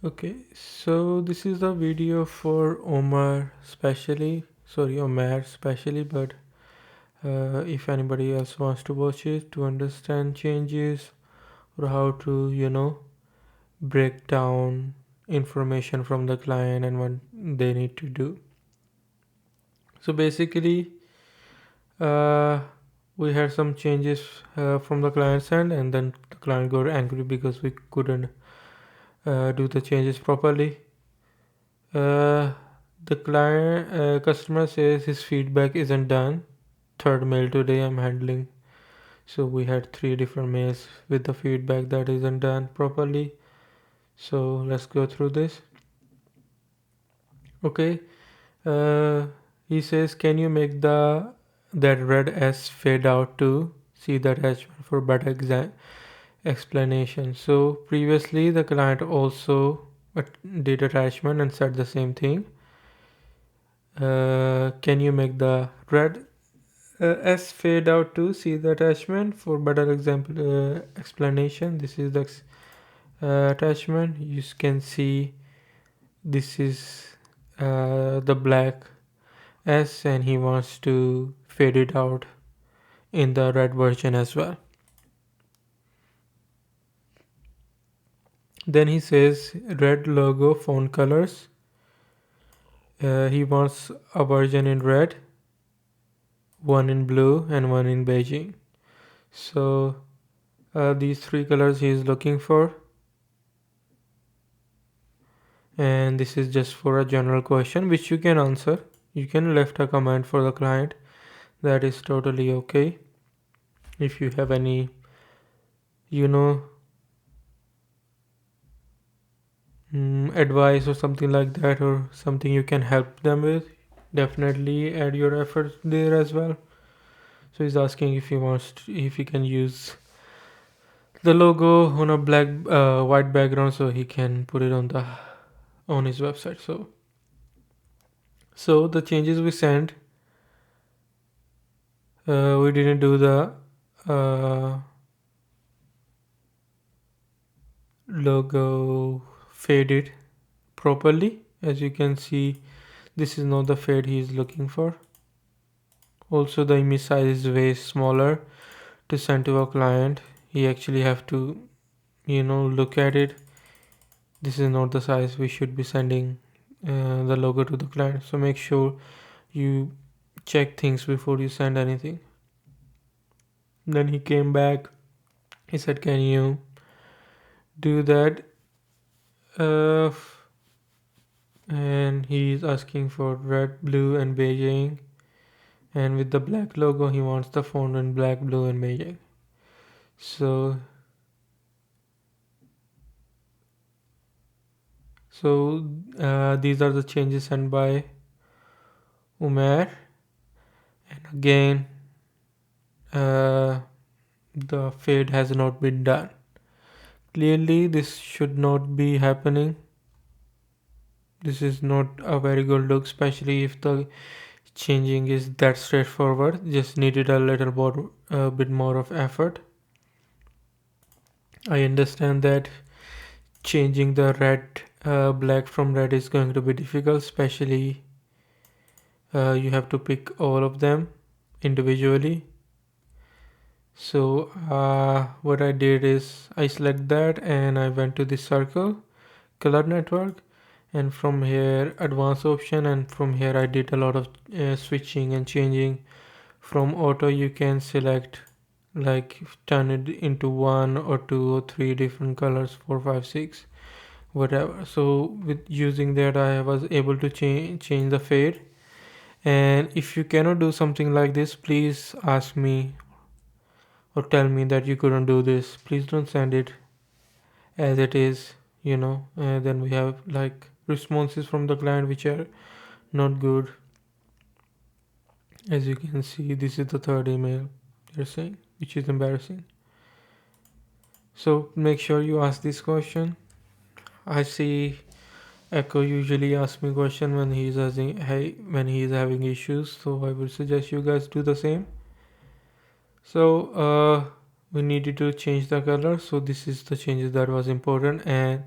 Okay, so this is the video for Omar specially, but if anybody else wants to watch it to understand changes or how to, break down information from the client and what they need to do. So basically, uh, we had some changes from the client's end, and then the client got angry because we couldn't do the changes properly. Uh, the client customer says his feedback isn't done. Third mail today I'm handling. So we had three different mails with the feedback that isn't done properly. So let's go through this. Okay. Uh, he says, can you make that red S fade out to see the attachment for better explanation? So previously the client also did attachment and said the same thing. Can you make the red S fade out to see the attachment for better example explanation? This is the attachment. You can see this is the black S, and he wants to fade it out in the red version as well. Then he says red logo font colors. He wants a version in red, one in blue, and one in beige. So these three colors he is looking for, and this is just for a general question which you can answer. You can left a comment for the client. That is totally okay. If you have any, you know, advice or something like that, or something you can help them with, definitely add your efforts there as well. So he's asking if if he can use the logo on a black white background so he can put it on his website. So the changes we sent, we didn't do the logo faded properly. As you can see, this is not the fade he is looking for. Also the image size is way smaller to send to a client. He actually have to look at it. This is not the size we should be sending the logo to the client. So make sure you check things before you send anything. Then he came back. He said, can you do that? And he's asking for red, blue, and beige. And with the black logo, he wants the font in black, blue, and beige. So these are the changes sent by Umair. And again, the fade has not been done. Clearly, this should not be happening. This is not a very good look, especially if the changing is that straightforward. Just needed a bit more of effort. I understand that changing the red black from red is going to be difficult, especially you have to pick all of them individually. So what I did is I select that and I went to the circle color network, and from here advanced option, and from here I did a lot of switching and changing. From auto you can select, like, turn it into one or two or three different colors, 4, 5, 6, whatever. So with using that I was able to change the fade. And if you cannot do something like this, please ask me or tell me that you couldn't do this. Please don't send it as it is, then we have like responses from the client which are not good. As you can see, this is the third email they're saying, which is embarrassing. So make sure you ask this question. I see Echo usually asks me question when he's having issues, so I would suggest you guys do the same. So we needed to change the color, so this is the changes that was important. And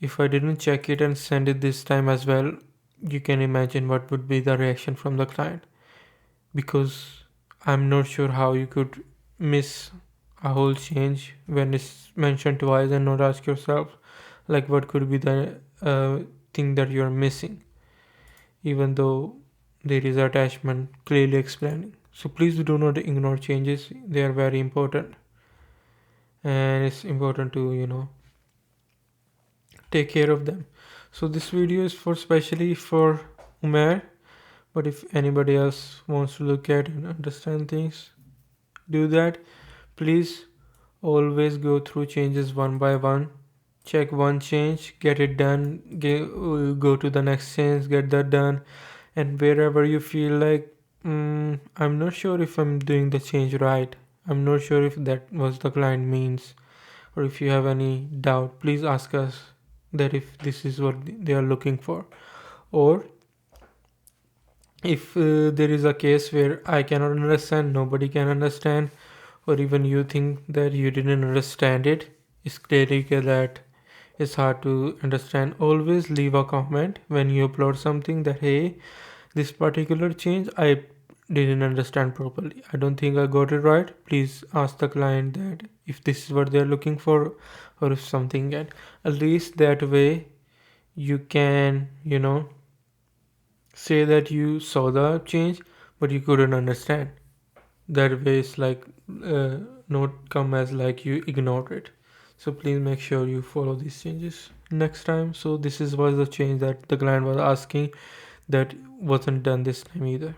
If I didn't check it and send it this time as well, you can imagine what would be the reaction from the client, because I'm not sure how you could miss a whole change when it's mentioned twice and not ask yourself like what could be the thing that you're missing, even though there is attachment clearly explaining. So please do not ignore changes, they are very important, and it's important to take care of them. So this video is for specially for Umair, but if anybody else wants to look at and understand things, do that. Please always go through changes one by one. Check one change, get it done, go to the next change, get that done. And wherever you feel like, I'm not sure if I'm doing the change right, I'm not sure if that was the client means, or if you have any doubt, please ask us that if this is what they are looking for. Or if there is a case where I cannot understand, nobody can understand, or even you think that you didn't understand it, it's clearly that it's hard to understand, always leave a comment when you upload something that hey, this particular change I didn't understand properly, I don't think I got it right. Please ask the client that if this is what they're looking for, or if something, and at least that way you can say that you saw the change but you couldn't understand. That way it's like not come as like you ignored it. So please make sure you follow these changes next time. So this was the change that the client was asking that wasn't done this time either.